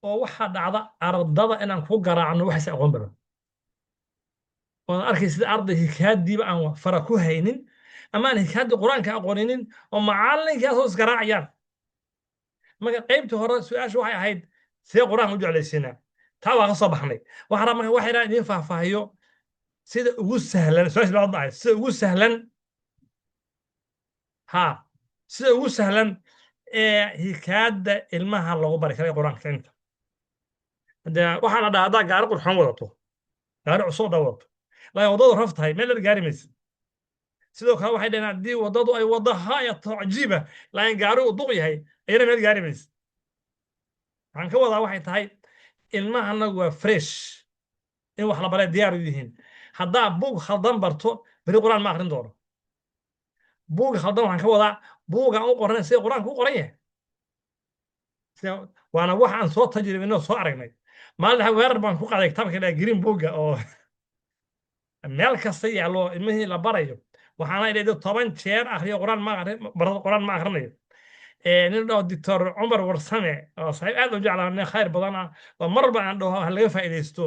oo waxaa dhacda ardada inaan ku garaacno waxayse aqoon badan oo arkay sida arday hikaadiiba aan fara ku haynin ama aan hikaadii qur-aanka aqooninin oo macallinkaas oo isgaraacayaan marka qaybtii hore su-aashu waxay ahayd see qur-aanka u jeclaysiinaa taa waa ka soo baxnay waxaa rabaa marka waxay idiin faahfaahiyo sida ugu sahlan su-aasha labaad ahayd sida ugu sahlan ha sida ugu sahlan ee hikaada ilmaha lagu bari karay qur-aanka inta waxaa la dhahaa haddaa gaari qurxoon wadato gaari cusub haddaa wadato laakiin waddadu raf tahay meel la gaari maysa sidoo kale waxay dhaheen haddii waddadu ay waddo haayato cajiiba laakiin gaari uu duq yahay ayana meel gaari maysa waxaan ka wadaa waxay tahay ilmahanagu waa fresh in wax la baray diyaar u yihiin haddaa buug khaldan barto beri qur-aan ma akrin doono buuga khaldan waxaan ka wadaa buugaan u qoran sida qur-aanka u qoran yahay waana wax aan soo tajribinay oo soo aragnay maalin weerar baan ku qaaday kitaabka ilaa green buugga oo meel kasta yaallo ilmihii la barayo waxaana idhi 10 jeer akhriyo qur-aan ma akhrinayo nin dhaho doctor cumar warsame oo saaxiib aad u jeclaa nin khayr badan ah oo marba aan dhaho ha laga faa'iidaysto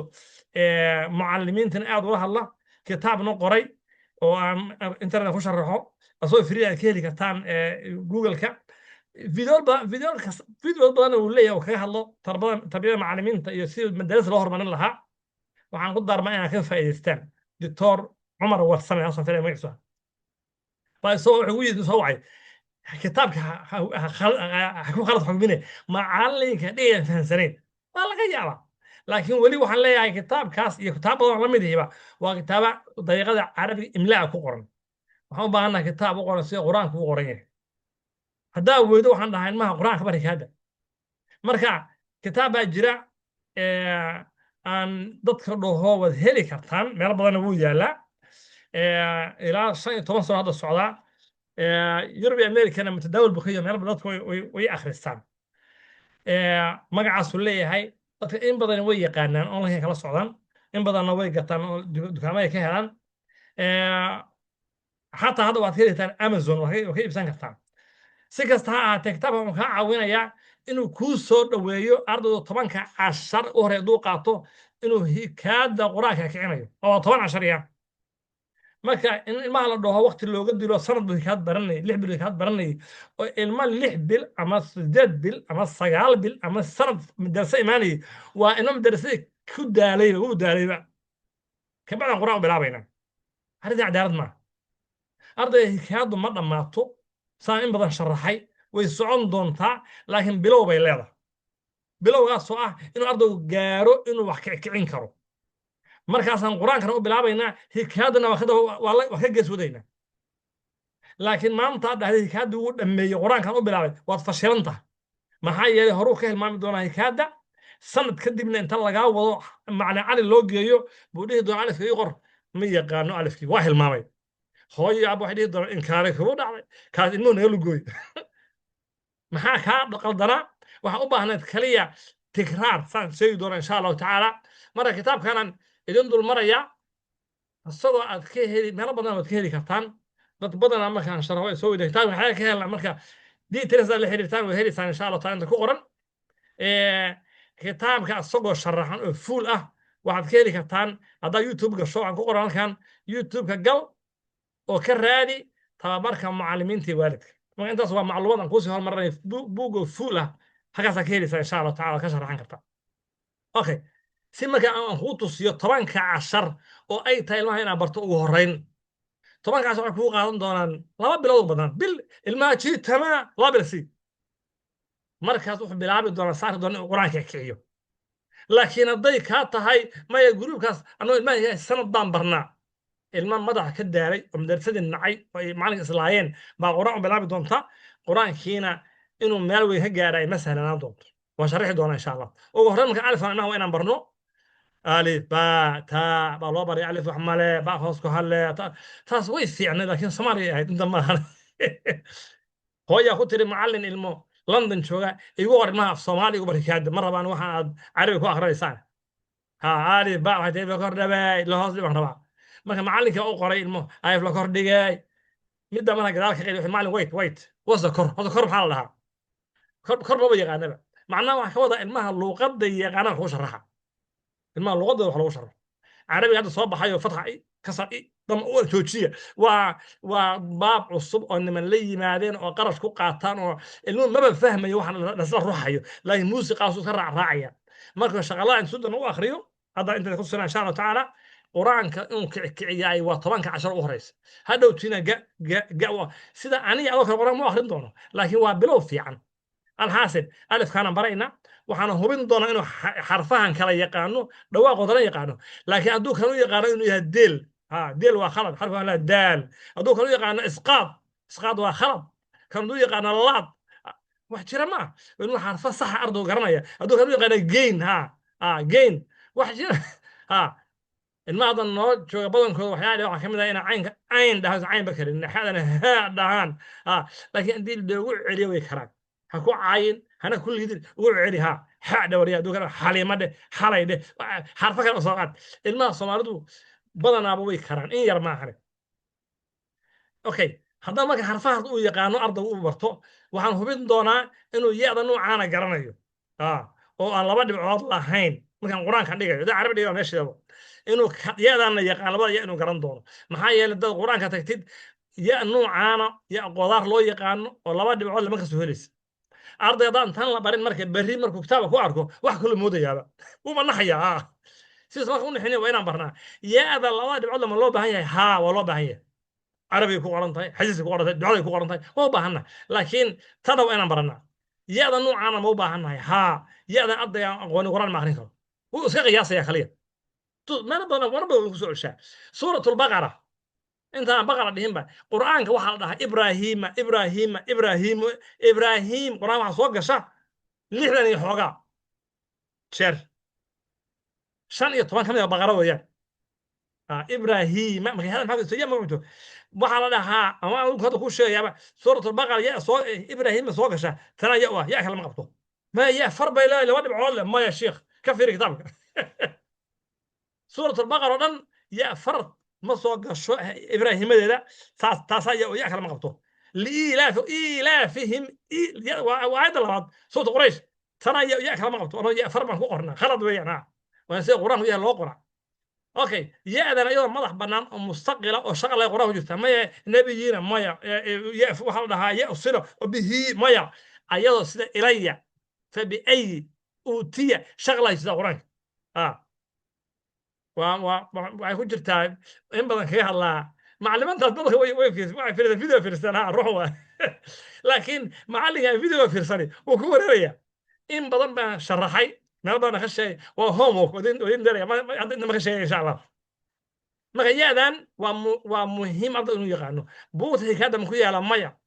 mucallimiintana aad ula hadla kitaabna qoray oo aan internet ku sharaxo asoo free aad ka heli kartaan google-ka فيديو badan uu leeyahay oo kaga hadlo tarbiyada macallimiinta iyo si madarasa loo horumarin lahaa waxaan ku darmaa inaan ka faa'iidaystaan doctor cumar warsame asan filay magaciisa baa soo wuxuu yidhi soo wacay kitaabka ha ku khalad xugmine macallinka dhigan fahansanayn waa laga yaabaa laakiin weli waxaan leeyahay kitaabkaas iyo kitaab badan la mid yihiba waa kitaaba dariiqada carabiga imlaa ku qoran waxaan u baahannahay kitaab u qoran sida qur-aanku u qoran yahay haddaa weydo waxaan dhahaa ilmaha qur-aanka bari hikaada marka kitaab baa jira aan dadka dhaho waad heli kartaan meelo badanna wuu yaalaa ilaa 15 sano hadda socdaa yurub iyo amerikana mutadaawil buu ka yahay meel dadku way akhristaan magacaasuu leeyahay dadka in badan way yaqaanaan online kala socdaan in badanna way gataan oo dukaamada ka helaan xataa hadda waad ka helitaan amazon waa ka iibsan kartaan si kasta ha ahaatee kitaabka wuxuu kaa caawinayaa inuu kuu soo dhoweeyo ardaydu 10 cashar u hore hadduu qaato inuu hikaada qur-aanka kicinayo oo 10 cashar ya marka in ilmaha la dhaho waqti looga dilo sanad buu hikaad baranayay 6 bil hikaad baranayay oo ilma 6 bil ama 8 bil ama 9 bil ama sanad madarasa imaanayay waa ilma madarasada ku daalayba uu daalayba kabacdan qur-aan u bilaabayna arrinta cadaalad maaha ardayga hikaadu ma dhammaato saan in badan sharaxay way socon doontaa laakiin bilow bay leedahay bilowgaasoo ah inuu ardaygu gaaro inuu wax kicin karo markaasaan qur-aankana u bilaabaynaa hikaadana waa ka geeswadaynaa laakiin maanta dhahday hikaadii wuu dhammeeyey qur-aankan u bilaabay waad fashilan tahay maxaa yeelay horuu ka hilmaami doonaa hikaada sanad kadibna inta lagaa wado macna cali loo geeyo buu dhihi doonaa alifka ii qor ma yaqaano alifkii waa hilmaamay hooyo aab waxay dhihi doonaan inkaare kugu dhacday kaas ilmuhu naga lugooy maxaa kaa qaldanaa waxaa u baahnayd kaliya tikraar saan sheegi doona insha allahu tacaala marka kitaabkanan idin dul maraya isagoo aad ka heli meelo badan waad ka heli kartaan dad badana markaan sharaxo ay soo weyda kitaabka waxaa ka helnaa marka details la xiriirtaan way heliysaan insha allahu taala inta ku qoran kitaabka isagoo sharaxan oo full ah waxaad ka heli kartaan haddaa youtube gasho waxaan ku qoran halkan youtube-ka gal oo ka raadi tababarka mucallimiinta iyo waalidka marka intaas waa macluumaad aan kuusii hormarinay buugoo fuul ah halkaasaa ka helaysaa insha allahu tacala ka sharaxan karta okay si marka aan kuu tusiyo 10 cashar oo ay tahay ilmaha inaad barto ugu horreyn 10 cashar waxay kugu qaadan doonaan 2 bilood u badan bil ilmaha jiitama 2 bil si markaas wuxuu bilaabi doonaa saari doona inuu qur-aanka kiciyo laakiin hadday kaa tahay maya gruubkaas anuu ilmaha sanad baan barnaa ilma madaxa ka daalay oo madarsadii nacay oo ay macalinka islaayeen baa qur-aan u bilaabi doonta qur-aankiina inuu meel weyn ka gaaray ma sahlanaan doonto waan sharixi doonaa insha allah ugu horreyn marka alif ilmaha waa inaan barno alif ba ta baa loo baray alif wax male ba hoos ku halle taas way fiicnay laakiin soomaaliya ahayd inta maahan hooyaa ku tiri macallin ilmo london jooga igu qor ilmaha af soomaali igu bari kaada ma rabaan waxaan aad carabi ku akrinaysaan ha alif ba waxay tahay kor dhabay la hoos dhiban rabaa marka macallinka u qoray ilmo ayf la kor dhigay midda mana gadaal ka qeylay macallin wait wasa kor maxaa la dhahaa kor ma yaqaanaba معناه واحد كوضع المها اللغة دي أنا خوش الرحى المها اللغة دي وحلوش الرحى عربي هذا صوب حي وفتح إيه كسر إيه ضم أول توجيه وباب عصب أن من لي معدين وقرش كو قاتان إنه ما بفهم يوحنا نسلا روحي لا الموسيقى صوت راعية مركز شغلات إن سودنا وآخريو هذا أنت تخصنا إن شاء الله تعالى قرآن إنه كعياي وطبعا كعشر أخريس هذا وتينا جا سيدا أنا أوكر قرآن مو آخرين دونه لكن هو بلو في عن الحاصل ألف كان برينا waxaan hubin doonaa inuu xarfahan kala yaqaano dhawaaqoodana yaqaano laakiin hadduu kanu yaqaano inuu yahay deel ha deel waa khalad xarfu la daal hadduu kanu yaqaano isqaad isqaad waa khalad kan hadduu yaqaano laad wax jira ma inuu xarfa sax ardu garanaya hadduu kanu yaqaano gain ha gain wax jira ha المعظم النهار شو بدن كل وحياة لو حكمنا هنا عين ده عين بكر إن حدا ها دهان لكن دي اللي وعلي ويكران هكو عين هنا كل جديد وعلي ها دوريا دوكنا حالي ما ده حالي ده حرفك الأصوات الماء صماردو بدن أبو ويكران إيه يرمى حرك أوكي هذا ما كان حرفه هذا يقانو أرضه وبرتو وحن هبين دونا إنه يأذنوا عنا جرنايو oo aan laba dhibcood lahayn markaan quraanka dhigayo da carabi dhigayo meesha inuu yaadana yaqaan labada ya inuu garan doono maxaa yeelay dad quraanka tagtid ya nuucaana ya qodaar loo yaqaano oo laba dhibcood lama ka soo helaysa ardaydan tan la barin markay berri markuu kitaabka ku arko wax kale moodayaaba uma naxaya sidaas marka u naxinay waa inaan barnaa yaada laba dhibcood lama loo baahan yahay waa loo baahan yahay carabi ku qoran tahay xadiis ku qoran tahay ducada ku qoran tahay waa u baahanna laakiin tada waa inaan barnaa يأذن نوع أنا مو بحنا يأذن أضي أقواني قرآن ما أخرين هو سيق ياسا يا خليل ما نبغى وربنا نقول الشيء سورة البقرة أنت بقرة بهم قرآن كواحد إبراهيم قرآن ما صوغ شا ليه يحوغا شر شان يطبعا كم بقرة ويا إبراهيم ما هذا ما بيصير ما بيجو waxaa dhahaa ama uu hadda ku sheegayaa suuratul baqara ya soo ibraahim soo gasha tana ya kala ma qabto ma ya farba ilaa laba dhibcood ma ya sheekh ka fiiri kitaabka suuratul baqara dhan ya fard ma soo gasho ibraahimadeeda taas ya kala ma qabto liilafihim waayada labaad suuratu quraysh tana ya kala ma qabto ya farban ku qorna khalad weeyaan waa si quraanku ya loo qoraa اوكي يأذن ايضا مدح بنان مستقله وشغله قراه جرتا ما نبينا مايا يا وحال لها يأصله وبه مايا ايضا سيده الي فبأي اوتي شغله سيده قران ويكون جرتا ان بدن كيها الله معلمان تضل هو في الفيديو في السنه روح لكن معلم فيديو في السنه وكوريا ان بدن شرحي ما بدنا خشي وهومك ودين دري ما عندنا ما خشي إن شاء الله ما غيادان ومهم أرد إنه يقانو بوت هيك هذا مخوي على مية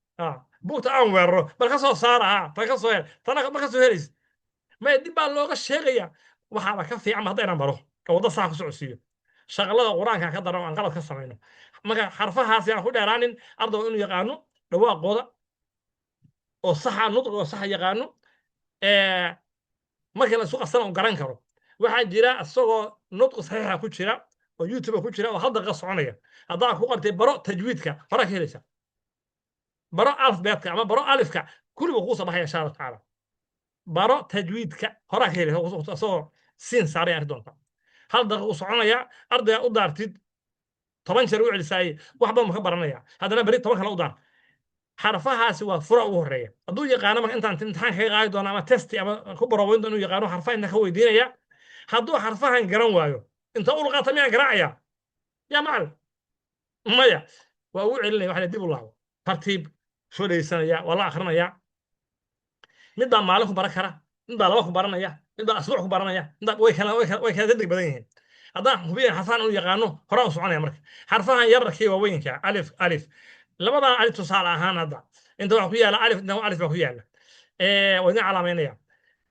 بوت أنور بركسو صار بركسو تنا بركسو هريس ما يدي باللغة الشيخية وحنا كفي عم هذا أنا بروح كوضع صاحب سعودية شغلة قرآن كذا عن غلط كسرينه ما حرفها سيا خد رانين أرد إنه يقانو لو قوضة وصح نطق وصح يقانو marka la suuq asana garan karo waxa jira asagoo nutq saxiixa ku jira oo youtube ku jira oo hadda qasoconaya hadaa ku qortay baro tajwiidka hore ka helaysa baro alfbeetka ama baro alifka kulliba ku sabaxaya insha Allah taala baro tajwiidka hore ka helaysa asagoo siin saaray ardoonta hal daqiiqo soconaya ardayga u daartid 10 jeer u celisay waxba ma ka baranaya hadana bari 10 kale u daar حرفها سوى فرع وهرية أدو يقانا ما أنت امتحان كي قاعد أنا ما تستي أما كبر وين إنه يقانو حرفها إنك هو يدينيا هدو حرفها إنقران وايو أنت أول قاطمية قراعيا يا معلم مايا وأوعي لي واحد يديب الله ترتيب شو لي سنة يا والله آخرنا يا نبدأ مالكم بركرة نبدأ لواكم برنا يا نبدأ أسبوعكم برنا يا نبدأ ويكلا تدق بدينهم هذا هو حرفان إنه يقانو هراء صعنا يا مرك حرفها يركي ووينك ألف لبدا ألف تصال أهان هذا أنت وحكي يلا ألف إنه ألف وحكي يلا وإذن علامين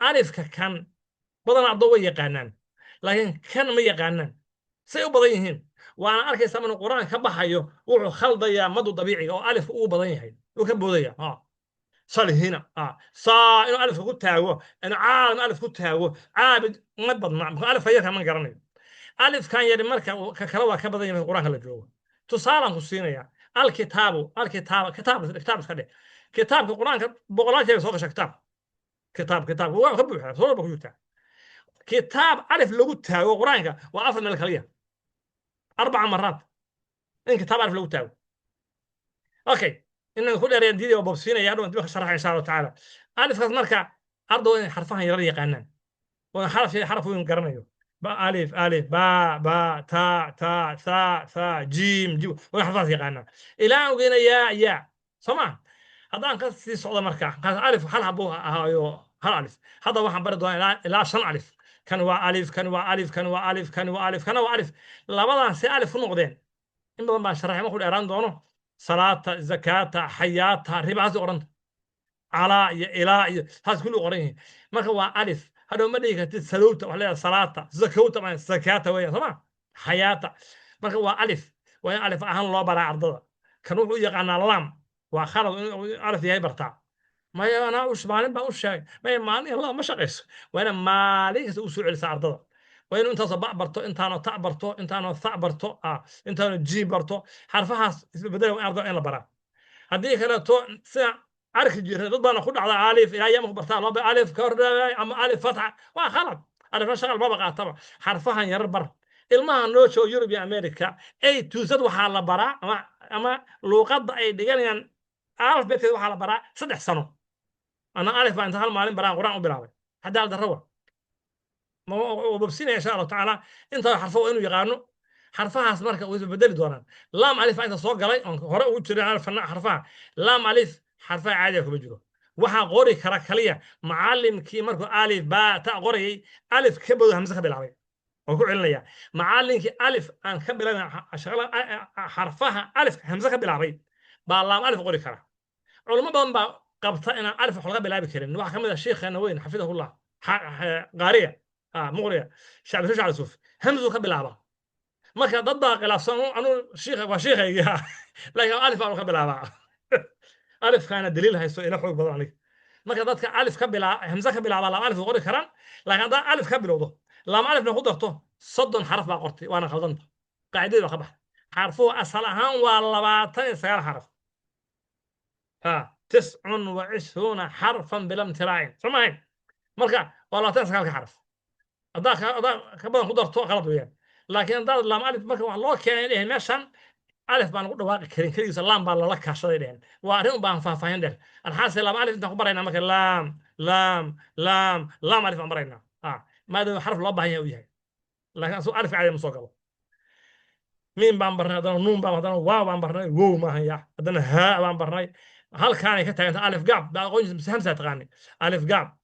ألف كان بدنا الضوء يقانن لكن كان ما يقانن سيو بديهن وأنا أركي سمن القرآن كبحيو وحو خلد يا مدو طبيعي أو ألف أو بديهن وكبوديا صالح هنا صا إنه ألف كنت هاو إنه عالم ألف كنت هاو عابد ما بدنا ألف هي كمان قرني ألف كان يري مركا ككلوا كبديهن القرآن اللي جوه تصالح كسينيا الكتاب كتاب كده كتاب القرآن بقولات يسوق كتاب كتاب هو خبوا صور بكيوتا كتاب ألف لغو تاو قرآنك وأصل من الكلية 4 مرات إن كتاب ألف لغو تاو أوكي إن كل أريد دي وببسينا يا رب شرح إن شاء الله تعالى ألف خلاص مركا أرضو حرفها يرى قانن وحرف ينقرنيو ألف ألف باء تاء ثاء جيم وحرفات يقانا إلى وقينا يا سمع هذا قصدي صعود مركا قال ألف هل أبوها هايو هل ألف هذا واحد برضو إلى 5 ألف كانوا ألف كانوا ألف كانوا ألف كانوا ألف كانوا ألف لا بدنا سي ألف نقدين إن بدنا ما شرح ما كل إيران دونه صلاة زكاة حياة ربع أورنت على إلى هذا كله قريه ما هو ألف هذا ما ديك تسلوت ولا صلاة زكوة طبعا زكاة ويا طبعا حياة ما هو ألف وين ألف أهل الله برا عرضه كانوا يقعنا اللام وخلص ألف يهي برتاع ما هي أنا وش مالين بقوش شيء ما هي مالي الله مش قيس وأنا مالي وسوع على عرضه وين أنت صبع برتو أنت أنا تاع برتو أنت أنا ثاء برتو أنت أنا جي برتو حرفها بدل أرضه إلا برا هذيك أنا تو arki jiray dad baana ku dhacda alif ilaa yama bartaa loo alif ka hordhaay ama alif fatxa waa khalad alif shaqal ma baqaataba xarfahan yar bar ilmaha noo soo Yurub iyo America ay tuusad waxaa la baraa ama luqadda ay dhiganayaan alifbeedkeeda waxaa la baraa 3 sano ana alif baan inta hal maalin baraan quraan u bilaabay hadda al darawa ma wabsina insha Allah taala inta xarfo inuu yaqaano xarfahaas marka way bedeli doonaan lam alif inta soo galay hore ugu jiray xarfaha lam alif حرفها عادي كما جرو waxa qori kara kaliya macallimkii markuu alif ba ta qorayay alif ka bado hamza ka bilaabay oo ku celinaya macallinkii alif aan ka bilaabay shaqala xarfaha alif hamza ka bilaabay ba laam alif qori kara culimo badan ba qabta in alif wax laga bilaabi karin waxa kamid ah sheekheena weyn xafidahullah qaariya muqriya shacbi shacbi suuf hamzu ka bilaaba marka dad baa khilaafsan anu sheekha waa sheekhayga laakiin alif aan ka bilaabaa ألف كان دليل هيسو إلى حقوق بدن عليك ما كذا ألف كبلا همزة كبلا على ألف وقولي كران لكن هذا ألف كبلا وضو لام ألف ناخذ ضغطه صد حرف بقرتي وأنا خلطنت قاعدين وخبح حرفه أصلها ولا بعتين سيار حرف 29 حرفا بلا امتراع سمعين مركا والله تنسى حرف هذا كبلا خضر تو غلط وياه لكن هذا لام ألف مركا والله كان إيه مشان ألف بان قد واقع كرين كرين سلام بان الله كاشري دين وارين بان فاهين دين الحاصل لام ألف نحن برينا مثلا لام ألف برينا ما ده حرف الله بهي وياه لكن سو ألف عادي مسوقه مين بان برنا هذا نون بان هذا واو بان برنا وو ما هي هذا ها بان برنا هل كان كتير ألف قاب ده قوي همزة تغني ألف قاب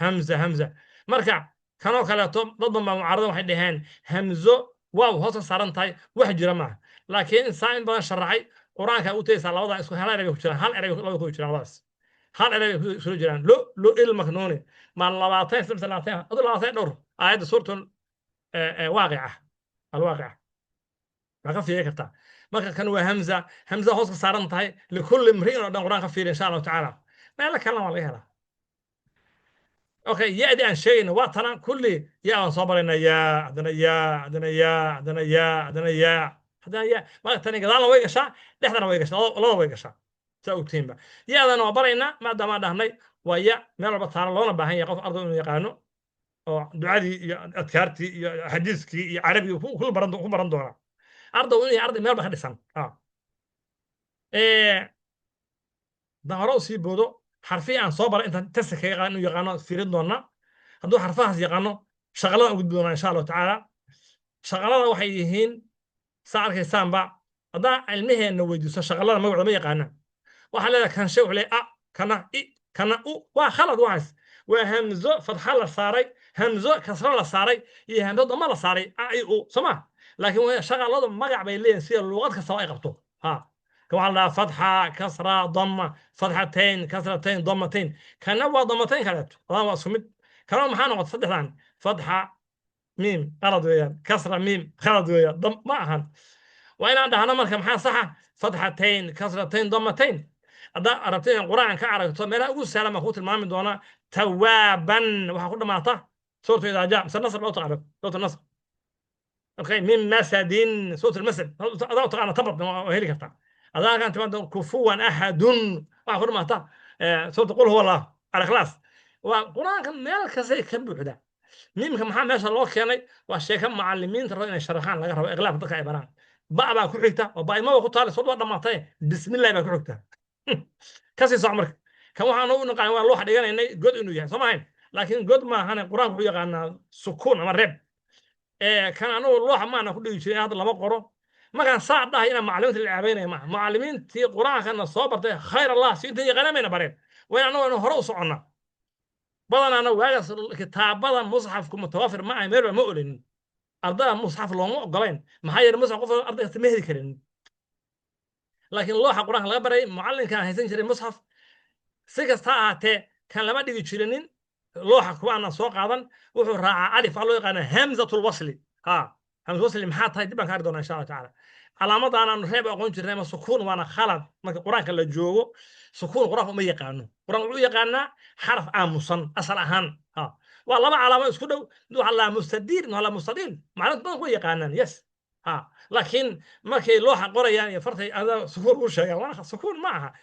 همزة مركع كانوا كلاتهم ضد ما معارضة واحد دهان همزة واو هوس صارن تاي واحد جرمه لكن إنسان بدنا شرعي قرآن كأوتي سال الله اسمه هل أرجع كشرا هل أرجع الله كشرا بس هل أرجع كشرا جران لو المكنوني مع اللواتين سلسلتين هذول اللواتين دور آية سورة واقعة الواقعة ما كان فيه كتا ما كانوا همزة هوس صارن تاي لكل امرئ ودن قرآن كفير إن شاء الله تعالى ما لا كلام عليه هذا اوكي يأتي عن شيء وطنا كل يا صبرنا يا عدنا يا ما تاني قال الله ويقشع لحنا ويقشع الله ويقشع سوتين بقى يا أنا وبرينا ما دام دهني ويا ما ربطنا لونا بهن يقف أرض يقانو دعادي أذكارتي حديثك عربي كل برندورة أرض أرض ما بحدثن إيه ظهروا سيبودو حرفيا عن صبر انت تسك يقانو يقانو فيرين دونا هذو حرفها يقانو شغلة ugu doona insha Allah taala shaqalada waxay yihiin saarka saamba hada cilmiheena weydiiso shaqalada magaca ma yaqaanaan waxa leedahay kan shay wxlay kana u waa khalad waas waa hamzo fatha la saaray hamzo kasra la saaray iyo hamzo dama la saaray ay u sama laakiin shaqalada magac bay leeyihiin sida luqad kasta ay qabto كما فتحة كسرة ضمة فتحتين كسرتين ضمتين كان نوع ضمتين كانت الله سمت كانوا محانا وتصدق عن فتحة ميم غلط ويا كسرة ميم غلط ويا ضم معها وين عندها أنا مركب محانا صح فتحتين كسرتين ضمتين هذا أردتين القرآن كعرق ما لا أقول سلام أخوت المعامل دونا توابا وحقول ما أعطاه سورة إذا جاء مثل النصر لو تعرف سورة النصر أوكي من مسد سورة المسد هذا طبعا تبط وهي كفتا هذا كانت كفوا أحد واحد ما تا سورة قل هو الله على خلاص وقرآن كان مالك زي كبوحدة ميمك محمد ما شاء الله كاني والشيخ معلمين ترى إن الشرحان لا يقرأ إغلاق ضك عبارة بقى كحكتة وبقى ما وقت على صوت ما طيب بسم الله بقى كحكتة كسي عمرك كم واحد نقول نقول والله حد يعني إنه جود إنه يعني سمعين لكن جود ما هنا القرآن هو يقعنا سكون أما رب كان أنا والله ما أنا كل شيء هذا لما قرأ ما كان صعب ده هنا معلمين اللاعبين مع معلمين في قرآن كان صابر خير الله سيدي غنمنا برين وين أنا هروس عنا بدل أنا واجس كتاب بدل مصحف متوافر معي مير مؤلن أرضاء مصحف لهم قلين ما هي المصحف قف أرض تمهد كرين لكن الله قرآن لا بري معلم كان هيسن شري مصحف سكس تاعته كان لما دقي شرينين لوحة كوانا سوق هذا وحو راعى ألف الله يقنا همزة الوصل همزة الوصل محاط هاي دبنا كاردونا إن شاء الله تعالى علامة أنا نحب أقول شرنا سكون وأنا خلط ما القرآن كله جوه سكون القرآن ما يقانو القرآن ما يقانا حرف آموسن أصل أهان والله ما علامة اسكتوا دو على مستدير على مستدير معناته ما هو يقانن يس لكن ما كي لوحة قرآن يعني فرتي هذا سكون وش يعني وأنا سكون معها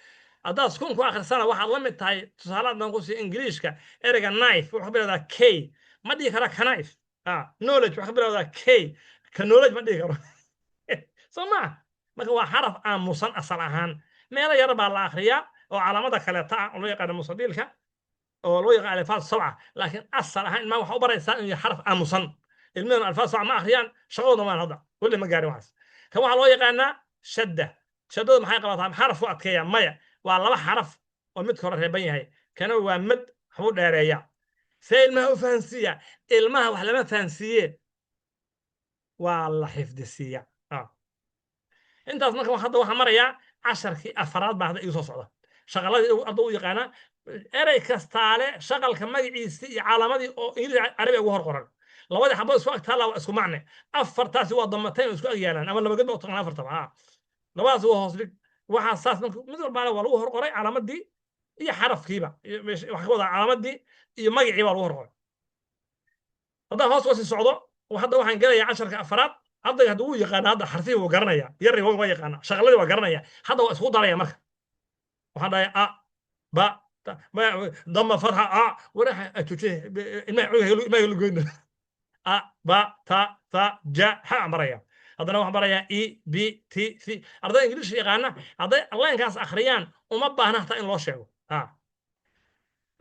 هذا سكون كو آخر سنة واحد لمت هاي تصالات نقول إنجليش كا إرجع نايف وحبي هذا كي ما دي كرا كنايف knowledge وحبي هذا كي كنولج ما دي كرا سمع ما هو حرف مصن أصل أهان ما لا يربى الآخرية وعلامة كلا ولو يقع المصديل ولو يقع الألفاظ سبعة لكن أصل أهان ما هو عبارة إنسان حرف مصن المهم الألفاظ سبعة ما أخريان شغلنا ما هذا كل ما قاري واحد كما لو يقعنا شدة ما حيقرأ حرف وقت كيا مايا والله حرف ومد كره ربيعي هاي كانوا ومد حمود داريا سيل ما هو فانسية المها وحلا ما فانسية والله حفظ السية انت اصلا كما حد واحد مريا 10 افراد بعد ايسو صعده شغلات ارضو يقانا اري كاستاله شغل كما يعيسي علامه او عربي ugu hor qoran labada xabo isku agtaa la isku macne afartaasi waa damateen isku agyaalan ama laba gad oo toban afarta labadaas waa hoos dhig waxa saas mid walba waa lagu hor qoray calaamadii iyo xarafkiiba waxa wada calaamadii iyo magacii baa lagu hor qoray hadaa hoos wasi socdo hadda waxaan galayaa 10 afraad hadda uu yaqaan hadda xarfihi uu garanaya yari waa yaqaan shaqaladii waa garanaya hadda waa isku daraya marka waxa dhahay ba ضم فتحة وراح أتوجه ما يلقون با تا ثا جا ح مريا هذا واحد مريا إي بي تي سي أرضي إنجليش يقانا هذا الله إنكاس أخريان وما بهنا حتى إن الله شيء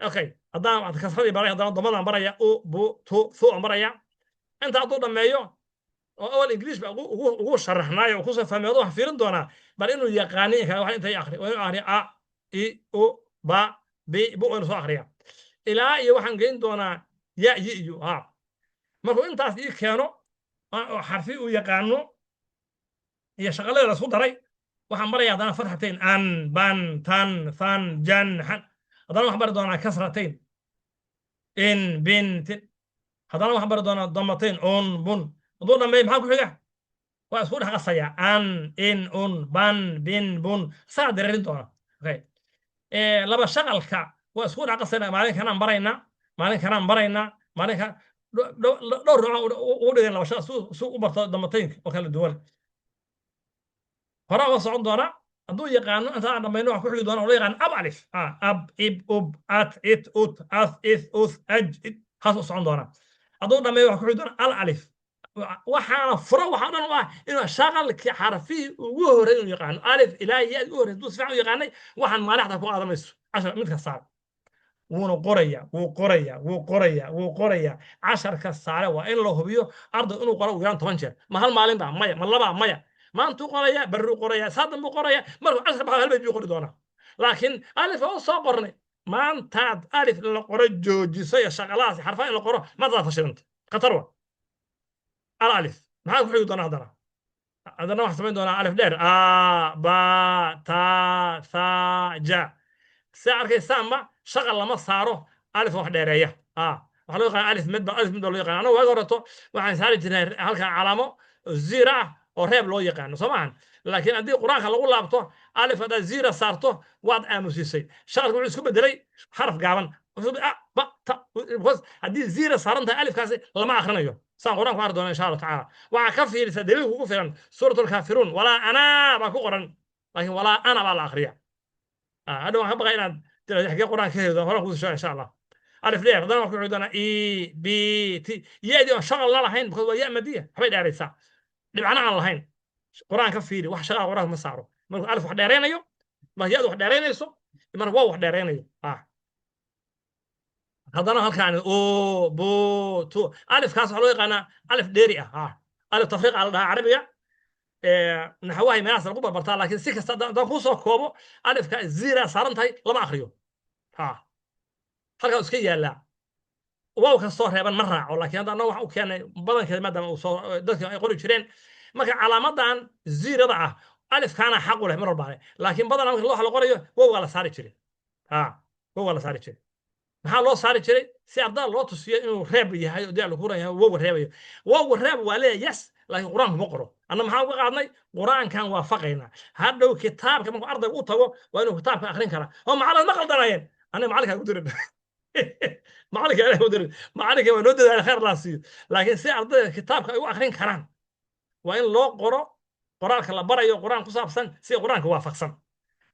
أوكي هذا كسرتي مريا هذا ضمنا مريا أو بو تو ثو مريا أنت أعطونا مايو أول إنجليش بقى هو شرحنا يا وخصوصا فهم هذا حفيرن دونا بل إنه يقاني كان واحد أنت آخر وأخري إي أو با بي بو إنه آخريا إلى يوحنا جين دونا يا يو markuu intaas ii keeno xarfi uu yaqaano iyo shaqalada la isku daray waxaan barayaa haddana fatxatayn an ban tan fan jan xan haddana waxaan bari doonaa kasratayn in bin tin haddana waxaan bari doonaa damatayn un bun hadduu dhammeeyo maxaa ku xiga waa isku dhex qasaya an in un ban bin bun saa dareerin doona laba shaqalka waa isku dhex qasayna maalin kanaan baraynaa maalinka dhowr nooc u dhigay laba shay suu u barto damataynka oo kala duwan horaa waa socon doona hadduu yaqaano inta aan dhammayno wax ku xigi doona oo la yaqaan ab alif ab ib ub at it ut as is us aj haas u socon doona hadduu dhammeeyo wax ku xigi doona al alif waxaana furo waxaa dhan u ah inuu shaqalkii xarfihii ugu horreey inuu yaqaano alif ilaa ya ugu horreey hadduu si fiican u yaqaanay waxaan maalixda ku qaadamayso cashar mid kasta wuuna qoraya casharka saare waa in la hubiyo arday inuu qoro ugu yaraan 10 jeer ma hal maalin baa maya ma laba maya maantuu qoraya barru qoraya saadan buu qoraya markuu casharka baxo hal bay qori doonaa laakiin alif oo soo qornay maantaad alif la qoro joojisay shaqalahaas xarfaha in la qoro maanta fashilanta khatar wa al alif maxaa ku xigi doonaa haddana wax samayn doonaa alif dheer ba ta tha ja سأركيسان ما شغل لما صاروا ألف واحد ديرية وحلو يقال ألف مد لو يقال أنا وقرته وعن سالي جنر هل كان علامة زيرة أو ريب لو يقال سمعا لكن عندي قرآن خلوا لابطه ألف هذا زيرة صارته وضع أمسيسي شغل كل سكوب دري حرف قابن با تا بس هذه زيرة صارنتها ألف كاسي لما آخرنا يوم سان قرآن قاردون إن شاء الله تعالى وعكفي لسدليل وكفرا سورة الكافرون ولا أنا باكو قرآن لكن ولا أنا بالآخرية هذا ما بغى إلى تحكي قرآن كذا هلا كوز إن شاء الله ألف ليه هذا ما كنت أنا إي بي تي يا دي شغل الله الحين بخذ يا مديه حبيت أريد ساعة دبعنا على الحين قرآن كفيري wax shaqa quraan ma saaro markuu alif wax dheereynayo ma yaad wax dheereynayso mar waa wax dheereynayo haddana halkaan oo bo to alifkaas waxa loo yaqaanaa alif dheeri ah alif tafriiq ala dhahaa carabiga naxwahay meelahaas lagu barbartaa laakiin si kasta haddaan kuu soo koobo alifka zira saaran tahay lama akhriyo halkaa iska yaallaa waaw kastoo reeban ma raaco laakiin hadda annaga waxa u keenay badankeeda maadaama uu soo dadka ay qori jireen marka calaamadan zirada ah alifkaana xaq u leh mar walba laakiin badanaa marka loo qorayo wowga la saari jiray wowga la saari jiray maxaa loo saari jiray si ardaa loo tusiyo inuu reeb yahay oo dee la kuran yahay wowga reebayo wowga reeb waa leeyahay yes laakiin qur-aanku ma qoro anna maxaa uga qaadnay qur-aankan waafaqaynaa hadhow kitaabka markuu ardayga u tago waa inuu kitaabka akhrin karaa oo macallin ma qaldanayeen aniga macallinkaa ku dirin معلك أنا مدرب معلك ما نودد على خير راسي لكن سي أرض كتابك أيوة آخرين كران وإن لو قرآن كلا برا يو قرآن كصاب سن سي قرآن كوافق سن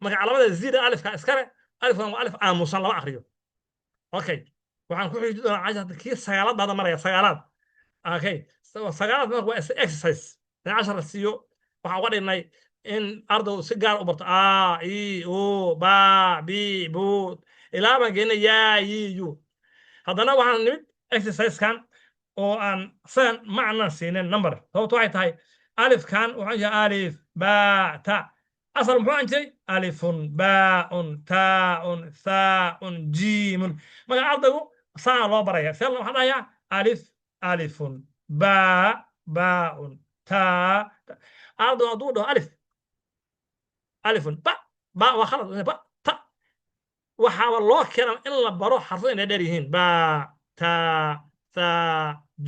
ما علامة الزيادة ألف كأسكرة ألف مصنع ما أخريه أوكي وعن كل جد عايز كي سيارات هذا مرة يا سيارات أوكي سيارات ما هو إكسسايز 10 سيو وحاول إن أرض سيجار أبرت إي أو با بي بو إلى ما جينا يا يو haddana waxaan nimid exercisekan oo aan san macna siinin number sababtu waxay tahay alifkan wuxuu yahay alif ba ta asal muxuu aan jiray alifun baun taun thaun jiimun marka ardaygu saa loo baraya see waxaa dhahayaa alif alifun ba baun ta ardaygu hadduu dhaho alifun ba waa khalad ba waxaa loo keenaa in la baro xarfada inay dheer yihiin ba ta tha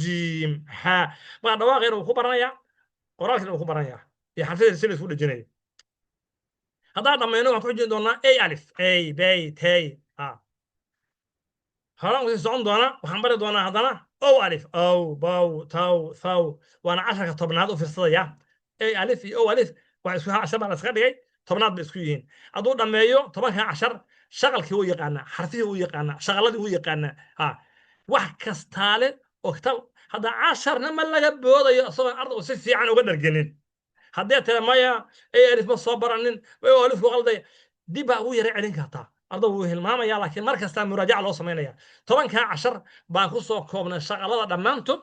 jiim ha marka dhawaaqeena uu ku baranayaa qoraalkiina uu ku baranayaa iyo xarfada si la isku dhejinayo haddaan dhammayno waxaan ku xijin doonaa a alif a bay tay horaan kusii socon doona waxaan bari doonaa haddana o alif ow bow tow thow waana 10ka tobnaad u fiirsadaya a alif iyo o alif waa isku cashar baa la iska dhigay tobnaad bay isku yihiin hadduu dhammeeyo 10ka cashar shaqalkii uu yaqaanaa xarfihii uu yaqaanaa shaqaladii uu yaqaanaa wax kastaale oo kitaab hadda casharna ma laga boodayo isagoo arday si fiican uga dhargelin haddii tira maya ay alif ma soo baranin way alifku qalday dib baa ugu yara celin kartaa arday wuu hilmaamaya laakiin mar kasta muraajaca loo samaynaya 10ka cashar baan ku soo koobnay shaqalada dhammaantood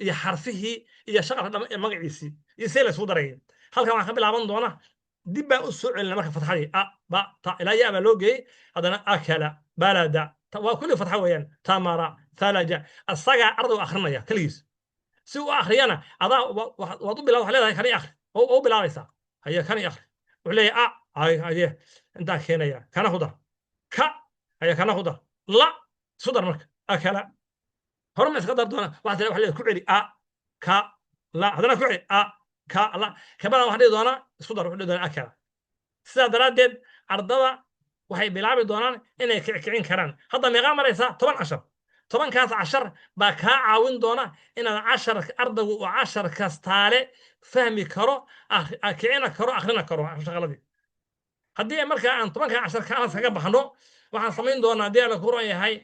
iyo xarfihii iyo shaqalka magaciisii iyo see la isku daray halkan waxaan ka bilaaban doonaa dib baan u soo celinaa marka fatxadii ba ta ilaa yaa baa loo geeyey haddana akala balada waa kulli fatxa weeyaan tamara thalaja asagaa ardaygu akhrinaya keligiis si uu akhriyana adaa waad u bilaa waxaa leedahay kani akhri oo u bilaabaysaa haye kani akhri wuxuu leeyahay haye intaa keenaya kana ku dar ka haye kana ku dar la isku dar marka akala hore ma iska dar doona waxaa leedahay ku celi ka la haddana ku celi ka la kabada waxaa dhihi doonaa isku dar wuxuu dhihi doonaa akala sidaa daraaddeed ardada waxay bilaabi doonaan inay kicin karaan hadda meeqaa maraysaa 10 cashar 10kaas cashar baa kaa caawin doona inaad ardaygu uu cashar kastaale fahmi karo kicina karo akhrina karo shaqaladii haddii markaa aan 10ka cashar kaas kaga baxno waxaan samayn doonaa haddii la ku ron yahay